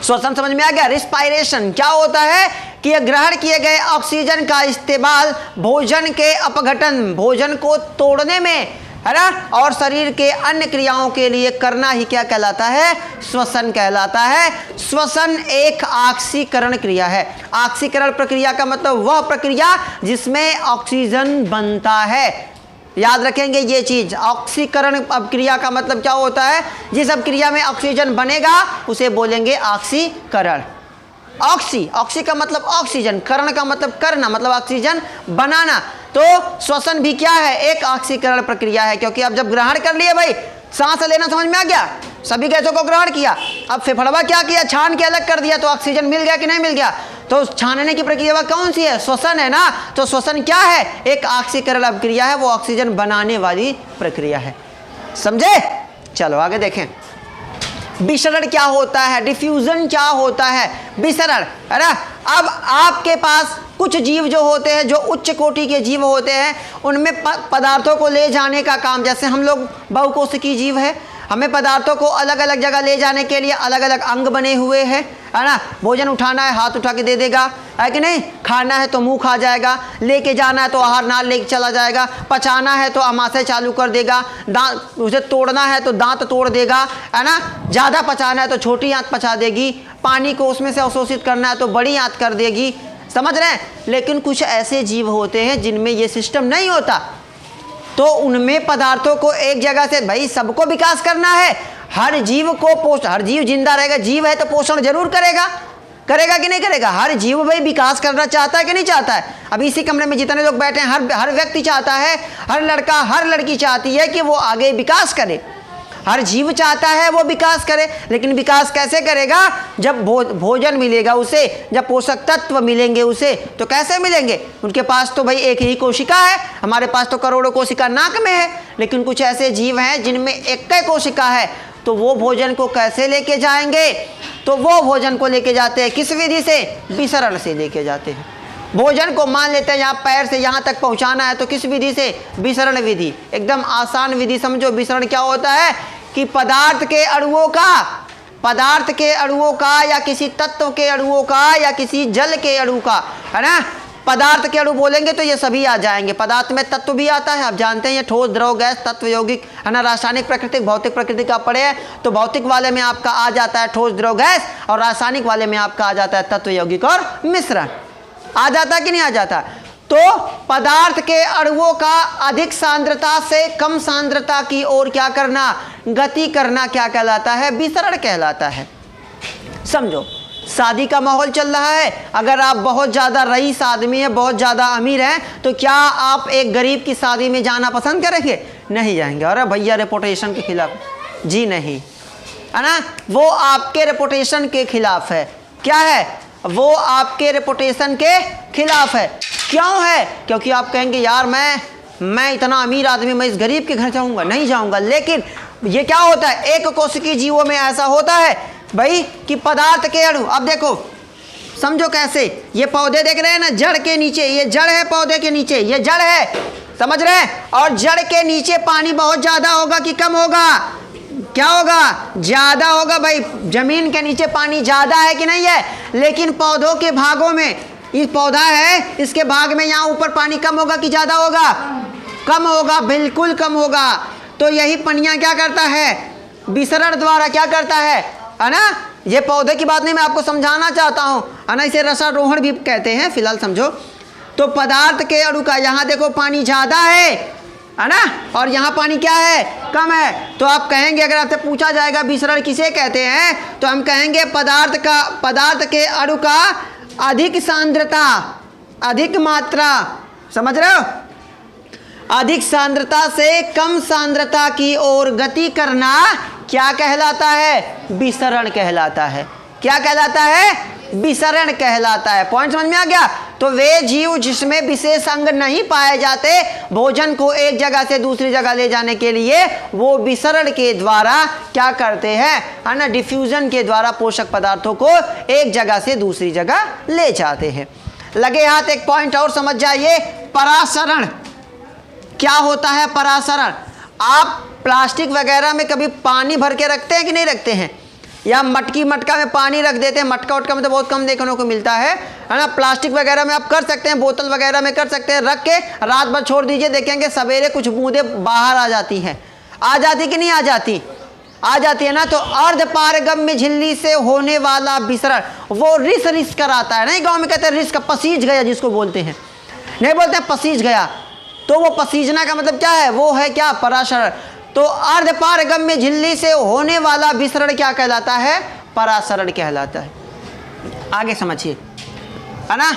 श्वसन समझ में आ गया। रिस्पायरेशन क्या होता है कि ग्रहण किए गए ऑक्सीजन का इस्तेमाल भोजन के अपघटन, भोजन को तोड़ने में, है ना, और शरीर के अन्य क्रियाओं के लिए करना ही क्या कहलाता है, श्वसन कहलाता है। श्वसन एक ऑक्सीकरण क्रिया है। ऑक्सीकरण प्रक्रिया का मतलब वह प्रक्रिया जिसमें ऑक्सीजन बनता है। याद रखेंगे ये चीज, ऑक्सीकरण अपक्रिया का मतलब क्या होता है, जिस अपक्रिया में ऑक्सीजन बनेगा उसे बोलेंगे ऑक्सीकरण। ऑक्सी का मतलब ऑक्सीजन, करण का मतलब करना, मतलब ऑक्सीजन बनाना। तो श्वसन भी क्या है, एक ऑक्सीकरण प्रक्रिया है, क्योंकि अब जब ग्रहण कर लिए भाई, सांस लेना समझ में आ गया, सभी गैसों को ग्रहण किया, अब फेफड़वा क्या किया, छान के अलग कर दिया, तो ऑक्सीजन मिल गया कि नहीं मिल गया। तो छानने की प्रक्रिया कौन सी है, श्वसन है ना। तो श्वसन क्या है, एक ऑक्सीकरण अभिक्रिया है, वो ऑक्सीजन बनाने वाली प्रक्रिया है। समझे? चलो आगे देखें, विसरण क्या होता है, डिफ्यूजन क्या होता है, विसरण, है ना। अब आपके पास कुछ जीव जो होते हैं, जो उच्च कोटि के जीव होते हैं, उनमें पदार्थों को ले जाने का काम, जैसे हम लोग बहुकोशिकीय जीव है, हमें पदार्थों को अलग अलग जगह ले जाने के लिए अलग अलग अंग बने हुए हैं, है ना। भोजन उठाना है हाथ उठा के दे देगा, है कि नहीं, खाना है तो मुंह खा जाएगा, लेके जाना है तो आहार नाल लेके चला जाएगा, पचाना है तो आमाशय चालू कर देगा, दांत उसे तोड़ना है तो दांत तोड़ देगा, है ना। ज़्यादा पचाना है तो छोटी आंत पचा देगी, पानी को उसमें से अवशोषित करना है तो बड़ी आंत कर देगी। समझ रहे हैं? लेकिन कुछ ऐसे जीव होते हैं जिनमें ये सिस्टम नहीं होता, तो उनमें पदार्थों को एक जगह से, भाई सबको विकास करना है, हर जीव को पोषण, हर जीव जिंदा रहेगा, जीव है तो पोषण जरूर करेगा, करेगा कि नहीं करेगा। हर जीव भाई विकास करना चाहता है कि नहीं चाहता है। अब इसी कमरे में जितने लोग बैठे हैं, हर व्यक्ति चाहता है, हर लड़का हर लड़की चाहती है कि वो आगे विकास करे, हर जीव चाहता है वो विकास करे। लेकिन विकास कैसे करेगा, जब भोजन मिलेगा उसे, जब पोषक तत्व मिलेंगे उसे, तो कैसे मिलेंगे। उनके पास तो भाई एक ही कोशिका है, हमारे पास तो करोड़ों कोशिका नाक में है, लेकिन कुछ ऐसे जीव हैं जिनमें एक ही कोशिका है, तो वो भोजन को कैसे लेके जाएंगे। तो वो भोजन को लेके जाते हैं किस विधि से, विसरण से लेके जाते हैं। भोजन को मान लेते हैं यहाँ पैर से यहाँ तक पहुँचाना है, तो किस विधि से, विसरण विधि, एकदम आसान विधि समझो। विसरण क्या होता है कि पदार्थ के अणुओं का या किसी तत्व के अणुओं का या किसी जल के अणु का, है ना। पदार्थ के अणु बोलेंगे तो ये सभी आ जाएंगे। पदार्थ में तत्व भी आता है, आप जानते हैं, ये ठोस द्रव गैस तत्व यौगिक, है ना। रासायनिक प्राकृतिक भौतिक प्रकृति का पढ़े हैं, तो भौतिक वाले में आपका आ जाता है ठोस द्रव गैस, और रासायनिक वाले में आपका आ जाता है तत्व यौगिक और मिश्रण। आ जाता कि नहीं आ जाता। तो पदार्थ के अणुओं का अधिक सांद्रता से कम सांद्रता की ओर क्या करना, गति करना, क्या कहलाता है, विसरण कहलाता है। समझो, शादी का माहौल चल रहा है, अगर आप बहुत ज़्यादा रईस आदमी हैं, बहुत ज़्यादा अमीर हैं, तो क्या आप एक गरीब की शादी में जाना पसंद करेंगे, नहीं जाएंगे। अरे भैया रेपुटेशन के खिलाफ, जी नहीं, है ना, वो आपके रेपुटेशन के खिलाफ है। क्या है, वो आपके रेपुटेशन के खिलाफ है। क्यों है, क्योंकि आप कहेंगे यार मैं इतना अमीर आदमी, मैं इस गरीब के घर जाऊंगा, नहीं जाऊंगा। लेकिन ये क्या होता है, एक कोशिकीय जीवों में ऐसा होता है भाई कि पदार्थ के अणु, अब देखो समझो कैसे, ये पौधे देख रहे हैं ना, जड़ के नीचे, ये जड़ है, पौधे के नीचे ये जड़ है, समझ रहे हैं। और जड़ के नीचे पानी बहुत ज़्यादा होगा कि कम होगा, क्या होगा, ज़्यादा होगा। भाई जमीन के नीचे पानी ज़्यादा है कि नहीं है, लेकिन पौधों के भागों में, ये पौधा है, इसके भाग में यहाँ ऊपर पानी कम होगा कि ज़्यादा होगा, कम होगा, बिल्कुल कम होगा। तो यही पनिया क्या करता है, विसरण द्वारा क्या करता है ना। ये पौधे की बात नहीं, मैं आपको समझाना चाहता हूँ, है ना। इसे रसारोहण भी कहते हैं, फिलहाल समझो। तो पदार्थ के अणु का यहाँ देखो पानी ज़्यादा है ना, और यहाँ पानी क्या है, कम है। तो आप कहेंगे, अगर आपसे पूछा जाएगा विसरण किसे कहते हैं, तो हम कहेंगे पदार्थ के अणु का अधिक सांद्रता, अधिक मात्रा, समझ रहे हो, अधिक सांद्रता से कम सांद्रता की ओर गति करना क्या कहलाता है, विसरण कहलाता है। क्या कहलाता है, विसरण कहलाता है। पॉइंट समझ में आ गया। तो वे जीव जिसमें विशेष अंग नहीं पाए जाते, भोजन को एक जगह से दूसरी जगह ले जाने के लिए वो विसरण के द्वारा क्या करते हैं, है ना, डिफ्यूजन के द्वारा पोषक पदार्थों को एक जगह से दूसरी जगह ले जाते हैं। लगे हाथ एक पॉइंट और समझ जाइए, परासरण क्या होता है। परासरण, आप प्लास्टिक वगैरह में कभी पानी भर के रखते हैं कि नहीं रखते हैं, या मटका में पानी रख देते हैं। मटका में तो बहुत कम देखने को मिलता है ना। प्लास्टिक वगैरह में आप कर सकते हैं, बोतल वगैरह में कर सकते हैं, रख के रात भर छोड़ दीजिए, देखेंगे सवेरे कुछ बूंदें बाहर आ जाती हैं। आ जाती कि नहीं आ जाती, आ जाती है ना। तो अर्धपारगम्य झिल्ली से होने वाला विसरण, वो रिस कराता है। नहीं, गाँव में कहते हैं रिस का, पसीज गया जिसको बोलते हैं, नहीं बोलते हैं पसीज गया। तो वो पसीजना का मतलब क्या है, वो है क्या, परासरण। तो अर्धपारगम्य झिल्ली से होने वाला विसरण क्या कहलाता है, परासरण कहलाता है। आगे समझिए, है ना।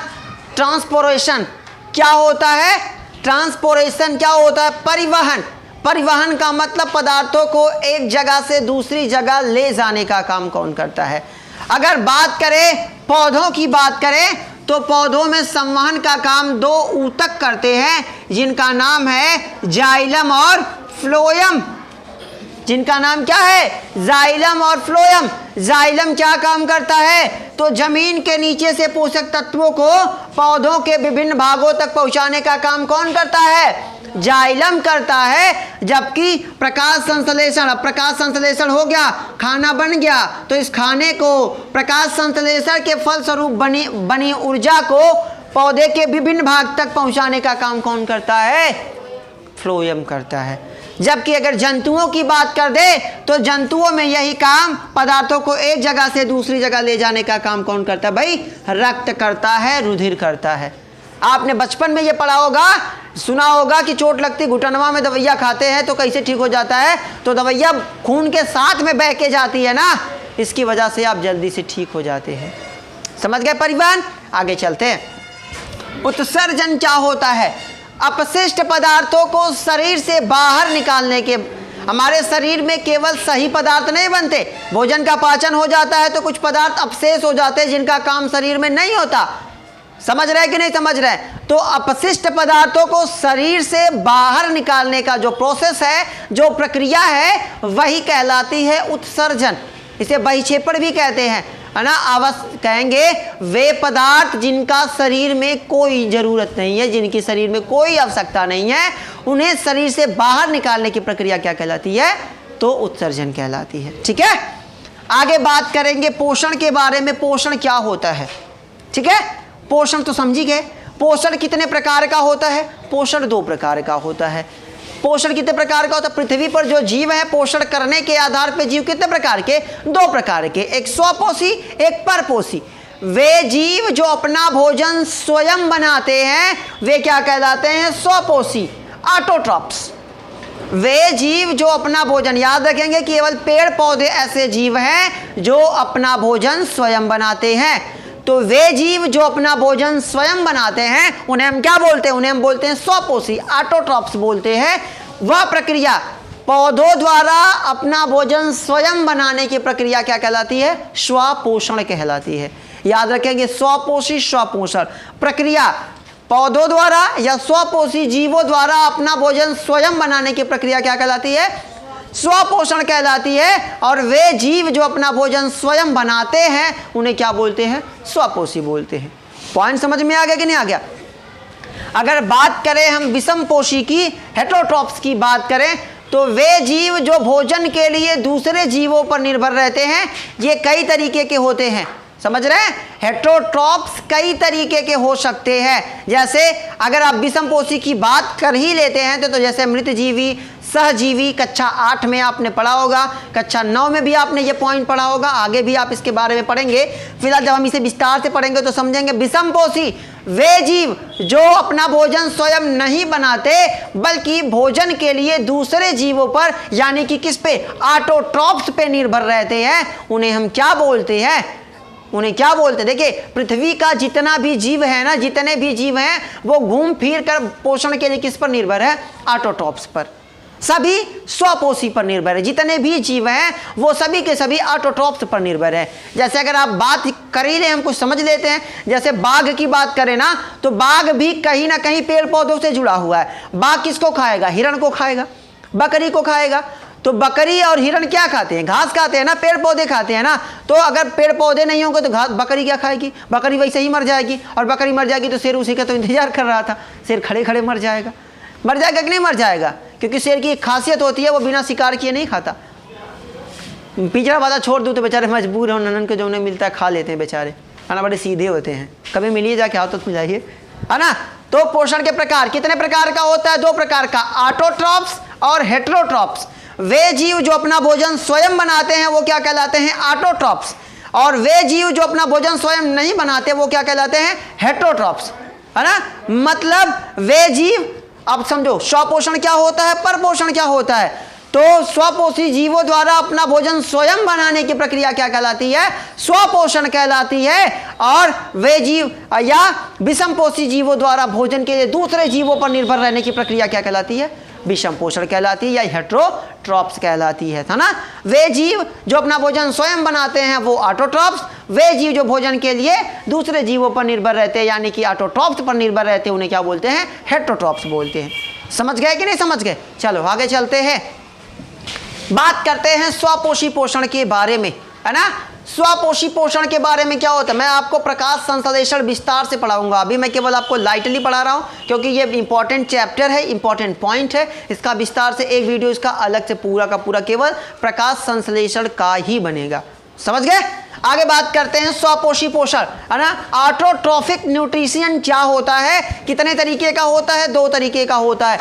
ट्रांसपोर्टेशन क्या होता है? ट्रांसपोर्टेशन क्या होता है? परिवहन। परिवहन का मतलब पदार्थों को एक जगह से दूसरी जगह ले जाने का काम कौन करता है? अगर बात करें पौधों की बात करें तो पौधों में संवहन का काम दो ऊतक करते हैं जिनका नाम है जाइलम और फ्लोएम। जिनका नाम क्या है? जाइलम और फ्लोएम। जाइलम क्या काम करता है? तो जमीन के नीचे से पोषक तत्वों को पौधों के विभिन्न भागों तक पहुंचाने का काम कौन करता है? जाइलम करता है। जबकि प्रकाश संश्लेषण, अब प्रकाश संश्लेषण हो गया, खाना बन गया, तो इस खाने को प्रकाश संश्लेषण के फलस्वरूप बनी ऊर्जा को पौधे के विभिन्न भाग तक पहुंचाने का काम कौन करता है? फ्लोएम करता है। जबकि अगर जंतुओं की बात कर दे तो जंतुओं में यही काम पदार्थों को एक जगह से दूसरी जगह ले जाने का काम कौन करता है? भाई रक्त करता है, रुधिर करता है। आपने बचपन में ये पढ़ा होगा, सुना होगा कि चोट लगती घुटनवा में दवाइयाँ खाते हैं तो कैसे ठीक हो जाता है? तो दवाइयाँ खून के साथ में बह के जाती है ना, इसकी वजह से आप जल्दी से ठीक हो जाते हैं। समझ गए परिवहन? आगे चलते हैं। उत्सर्जन क्या होता है? अपशिष्ट पदार्थों को शरीर से बाहर निकालने के। हमारे शरीर में केवल सही पदार्थ नहीं बनते, भोजन का पाचन हो जाता है तो कुछ पदार्थ अपशेष हो जाते हैं जिनका काम शरीर में नहीं होता। समझ रहे कि नहीं समझ रहे? तो अपशिष्ट पदार्थों को शरीर से बाहर निकालने का जो प्रोसेस है, जो प्रक्रिया है, वही कहलाती है उत्सर्जन। इसे बहिक्षेपण भी कहते हैं, है ना। कहेंगे वे पदार्थ जिनका शरीर में कोई जरूरत नहीं है, जिनकी शरीर में कोई आवश्यकता नहीं है, उन्हें शरीर से बाहर निकालने की प्रक्रिया क्या कहलाती है? तो उत्सर्जन कहलाती है। ठीक है, आगे बात करेंगे पोषण के बारे में। पोषण क्या होता है? ठीक है, पोषण तो समझी गए। पोषण कितने प्रकार का होता है? पोषण दो प्रकार का होता है। पोषण कितने प्रकार का होता है? पृथ्वी पर जो जीव है पोषण करने के आधार पर जीव कितने प्रकार के? दो प्रकार के, एक स्वपोषी, एक परपोषी। वे जीव जो अपना भोजन स्वयं बनाते हैं वे क्या कहलाते हैं? स्वपोषी, ऑटोट्रॉप्स। वे जीव जो अपना भोजन, याद रखेंगे केवल पेड़ पौधे ऐसे जीव हैं जो अपना भोजन स्वयं बनाते हैं। तो वे जीव जो अपना भोजन स्वयं बनाते हैं उन्हें हम क्या बोलते हैं? उन्हें हम बोलते हैं स्वपोषी, ऑटोट्रॉप्स बोलते हैं। वह प्रक्रिया पौधों द्वारा अपना भोजन स्वयं बनाने की प्रक्रिया क्या कहलाती है? स्वपोषण कहलाती है। याद रखेंगे, स्वपोषी स्वपोषण प्रक्रिया पौधों द्वारा या स्वपोषी जीवों द्वारा अपना भोजन स्वयं बनाने की प्रक्रिया क्या कहलाती है? स्वपोषण कहलाती है। और वे जीव जो अपना भोजन स्वयं बनाते हैं उन्हें क्या बोलते हैं? स्वपोषी बोलते हैं। पॉइंट समझ में आ गया कि नहीं आ गया? अगर बात करें हम विषमपोषी की, हेटेरोट्रॉप्स की बात करें, तो वे जीव जो भोजन के लिए दूसरे जीवों पर निर्भर रहते हैं, ये कई तरीके के होते हैं। समझ रहे हैं? हेटेरोट्रॉप्स कई तरीके के हो सकते हैं। जैसे अगर आप विषमपोषी की बात कर ही लेते हैं तो जैसे मृतजीवी, सहजीवी, कक्षा 8 में आपने पढ़ा होगा, कक्षा 9 में भी आपने ये पॉइंट पढ़ा होगा, आगे भी आप इसके बारे में पढ़ेंगे। फिलहाल जब हम इसे विस्तार से पढ़ेंगे तो समझेंगे। विषमपोषी वे जीव जो अपना भोजन स्वयं नहीं बनाते बल्कि भोजन के लिए दूसरे जीवों पर, यानी कि किस पे? ऑटोट्रॉप्स पे निर्भर रहते हैं, उन्हें हम क्या बोलते हैं? उन्हें क्या बोलते हैं? देखिए, पृथ्वी का जितना भी जीव है ना, जितने भी जीव हैं वो घूम फिर कर पोषण के लिए किस पर निर्भर है? ऑटोट्रॉप्स पर। सभी स्वपोषी पर निर्भर है। जितने भी जीव हैं वो सभी के सभी ऑटोट्रॉप्स पर निर्भर है। जैसे अगर आप बात कर ही रहे, हम कुछ समझ लेते हैं। जैसे बाघ की बात करें ना, तो बाघ भी कहीं ना कहीं पेड़ पौधों से जुड़ा हुआ है। बाघ किसको खाएगा? हिरण को खाएगा, बकरी को खाएगा। तो बकरी और हिरण क्या खाते हैं? घास खाते हैं ना, पेड़ पौधे खाते हैं ना। तो अगर पेड़ पौधे नहीं होंगे तो घास, बकरी क्या खाएगी? बकरी वैसे ही मर जाएगी। और बकरी मर जाएगी तो शेर उसी का तो इंतजार कर रहा था, शेर खड़े खड़े मर जाएगा। मर जाएगा कि नहीं मर जाएगा? क्योंकि शेर की एक खासियत होती है, वो बिना शिकार किए नहीं खाता। पिछड़ा वाला छोड़ दूँ तो बेचारे मजबूर हैं, ननन को जो उन्हें मिलता है खा लेते हैं बेचारे, है ना। बड़े सीधे होते हैं। कभी मिलिए जाके हाथ तो जाइए, है ना। तो पोषण के प्रकार कितने प्रकार का होता है? दो प्रकार का, ऑटोट्रॉप्स और हेटेरोट्रॉप्स। वे जीव जो अपना भोजन स्वयं बनाते हैं वो क्या कहलाते हैं? ऑटोट्रॉप्स। और वे जीव जो अपना भोजन स्वयं नहीं बनाते वो क्या कहलाते हैं? हेटेरोट्रॉप्स, है ना। मतलब वे जीव, अब समझो स्वपोषण क्या होता है, परपोषण क्या होता है। तो स्वपोषी जीवों द्वारा अपना भोजन स्वयं बनाने की प्रक्रिया क्या कहलाती है? स्वपोषण कहलाती है। और वे जीव या विषमपोषी जीवों द्वारा भोजन के लिए दूसरे जीवों पर निर्भर रहने की प्रक्रिया क्या कहलाती है? विषम पोषण कहलाती है या हेटेरोट्रॉप्स कहलाती है ना। वे जीव जो अपना भोजन स्वयं बनाते हैं वो ऑटोट्रॉप्स, वे जीव जो भोजन के लिए दूसरे जीवों पर निर्भर रहते हैं यानी कि ऑटोट्रॉप्स पर निर्भर रहते हैं उन्हें क्या बोलते हैं? हेटेरोट्रॉप्स बोलते हैं। समझ गए कि नहीं समझ गए? चलो आगे चलते हैं, बात करते हैं स्वपोषी पोषण के बारे में, है ना। स्वपोषी पोषण के बारे में क्या होता है मैं आपको प्रकाश संश्लेषण विस्तार से पढ़ाऊंगा। अभी मैं केवल आपको लाइटली पढ़ा रहा हूं क्योंकि ये इंपॉर्टेंट चैप्टर है, इंपॉर्टेंट पॉइंट है। इसका विस्तार से एक वीडियो इसका अलग से पूरा का पूरा केवल प्रकाश संश्लेषण का ही बनेगा। समझ गए? आगे बात करते हैं स्वपोषी पोषण, है ना। ऑटोट्रॉफिक न्यूट्रिशन क्या होता है? कितने तरीके का होता है? 2 तरीके का होता है,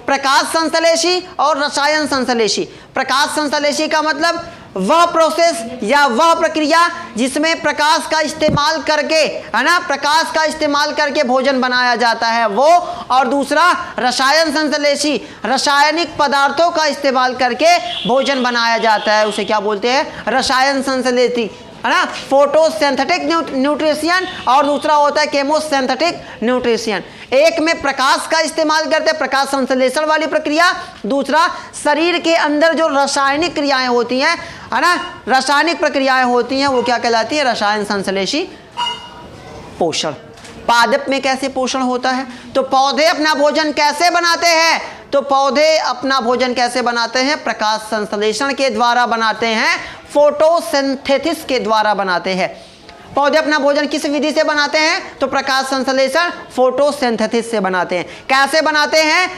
प्रकाश संश्लेषी और रसायन संश्लेषी। प्रकाश संश्लेषी का मतलब वह प्रोसेस या वह प्रक्रिया जिसमें प्रकाश का इस्तेमाल करके, है ना, प्रकाश का इस्तेमाल करके भोजन बनाया जाता है वो। और दूसरा रसायन संश्लेषी, रासायनिक पदार्थों का इस्तेमाल करके भोजन बनाया जाता है, उसे क्या बोलते हैं? रसायन संश्लेषी, है ना। फोटोसिंथेटिक न्यूट्रिशन और दूसरा होता है केमोसिंथेटिक न्यूट्रिशन। एक में प्रकाश का इस्तेमाल करते हैं, प्रकाश संश्लेषण वाली प्रक्रिया। दूसरा शरीर के अंदर जो रासायनिक क्रियाएं होती हैं, है ना, रासायनिक प्रक्रियाएं होती हैं वो क्या कहलाती है? रसायन संश्लेषी पोषण। पादप में कैसे पोषण होता है? तो पौधे अपना भोजन कैसे बनाते हैं? तो पौधे अपना भोजन कैसे बनाते हैं? प्रकाश संश्लेषण के द्वारा बनाते हैं, फोटोसिंथेसिस के द्वारा बनाते हैं। पौधे अपना भोजन किस विधि से बनाते हैं? तो प्रकाश संश्लेषण, फोटोसिंथेसिस से बनाते हैं। कैसे बनाते हैं?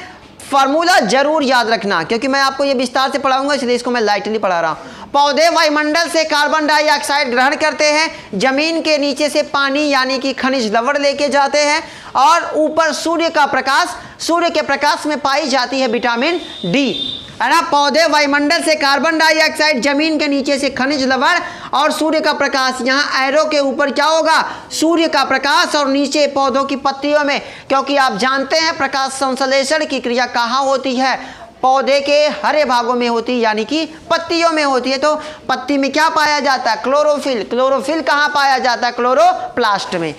फार्मूला जरूर याद रखना क्योंकि मैं आपको ये विस्तार से पढ़ाऊंगा इसलिए इसको मैं लाइटली पढ़ा रहा हूं। पौधे वायुमंडल से कार्बन डाइऑक्साइड ग्रहण करते हैं, जमीन के नीचे से पानी यानी कि खनिज लवण लेके जाते हैं और ऊपर सूर्य का प्रकाश, सूर्य के प्रकाश में पाई जाती है विटामिन डी, है ना। पौधे वायुमंडल से कार्बन डाइऑक्साइड, जमीन के नीचे से खनिज लवण और सूर्य का प्रकाश। यहाँ एरो के ऊपर क्या होगा? सूर्य का प्रकाश और नीचे पौधों की पत्तियों में, क्योंकि आप जानते हैं प्रकाश संश्लेषण की क्रिया कहाँ होती है? पौधे के हरे भागों में होती है यानी कि पत्तियों में होती है। तो पत्ती में क्या पाया जाता है? क्लोरोफिल। क्लोरोफिल कहाँ पाया जाता है? क्लोरोप्लास्ट में।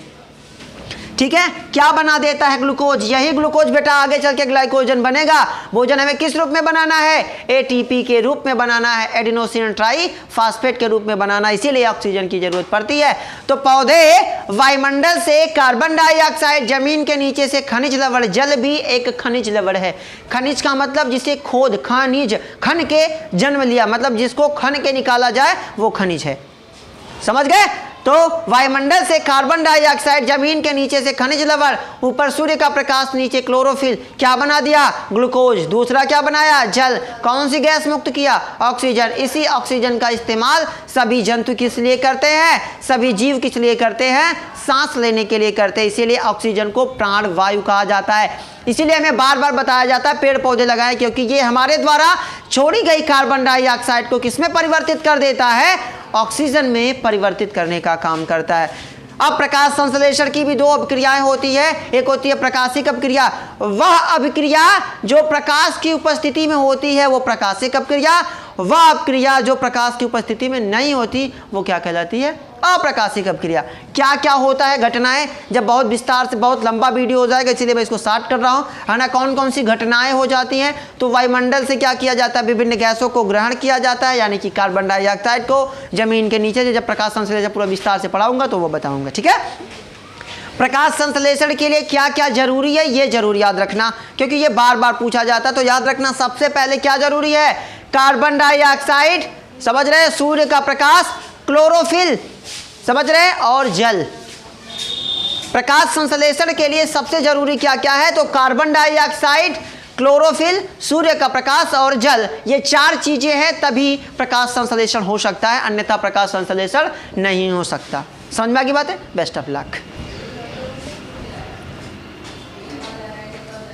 ठीक है, क्या बना देता है? ग्लूकोज। यही ग्लूकोज बेटा आगे चल के ग्लाइकोजन बनेगा। भोजन हमें किस रूप में बनाना है? एटीपी के रूप में बनाना है, एडिनोसिन ट्राइफॉस्फेट के रूप में बनाना, इसीलिए ऑक्सीजन की जरूरत पड़ती है। तो पौधे वायुमंडल से कार्बन डाइऑक्साइड, जमीन के नीचे से खनिज लवण, जल भी एक खनिज लवण है। खनिज का मतलब जिसे खोद, खनिज, खन के जन्म लिया, मतलब जिसको खन के निकाला जाए वो खनिज है। समझ गए? तो वायुमंडल से कार्बन डाइऑक्साइड, जमीन के नीचे से खनिज लवण, ऊपर सूर्य का प्रकाश, नीचे क्लोरोफिल, क्या बना दिया? ग्लूकोज। दूसरा क्या बनाया? जल। कौन सी गैस मुक्त किया? ऑक्सीजन। इसी ऑक्सीजन का इस्तेमाल सभी जंतु किस लिए करते हैं? सभी जीव किस लिए करते हैं? सांस लेने के लिए करते हैं, इसीलिए ऑक्सीजन को प्राण वायु कहा जाता है। इसीलिए हमें बार बार बताया जाता है पेड़ पौधे लगाएं क्योंकि ये हमारे द्वारा छोड़ी गई कार्बन डाइऑक्साइड को किसमें परिवर्तित कर देता है? ऑक्सीजन में परिवर्तित करने का काम करता है। अब प्रकाश संश्लेषण की भी 2 अभिक्रियाएं होती है। एक होती है प्रकाशिक अभिक्रिया, वह अभिक्रिया जो प्रकाश की उपस्थिति में होती है वो प्रकाशिक अभिक्रिया। वह अभिक्रिया जो प्रकाश की उपस्थिति में नहीं होती वो क्या कहलाती है? अप्रकाशिक अभिक्रिया। क्या क्या होता है घटनाएं? जब बहुत विस्तार से, बहुत लंबा वीडियो हो जाएगा इसलिए मैं इसको शॉर्ट कर रहा हूं, है ना। कौन कौन सी घटनाएं हो जाती हैं? तो वायुमंडल से क्या किया जाता है? विभिन्न गैसों को ग्रहण किया जाता है यानी कि कार्बन डाइऑक्साइड को, जमीन के नीचे से। जब प्रकाश संश्लेषण पूरा विस्तार से पढ़ाऊंगा तो वो बताऊंगा, ठीक है। प्रकाश संश्लेषण के लिए क्या क्या जरूरी है ये जरूर याद रखना क्योंकि ये बार बार पूछा जाता है। तो याद रखना सबसे पहले क्या जरूरी है? कार्बन डाइऑक्साइड, समझ रहे, सूर्य का प्रकाश, क्लोरोफिल, समझ रहे, और जल। प्रकाश संश्लेषण के लिए सबसे जरूरी क्या क्या है? तो कार्बन डाइऑक्साइड, क्लोरोफिल, सूर्य का प्रकाश और जल। ये 4 चीजें हैं तभी प्रकाश संश्लेषण हो सकता है, अन्यथा प्रकाश संश्लेषण नहीं हो सकता। समझ में आ गई बात है? Best of luck.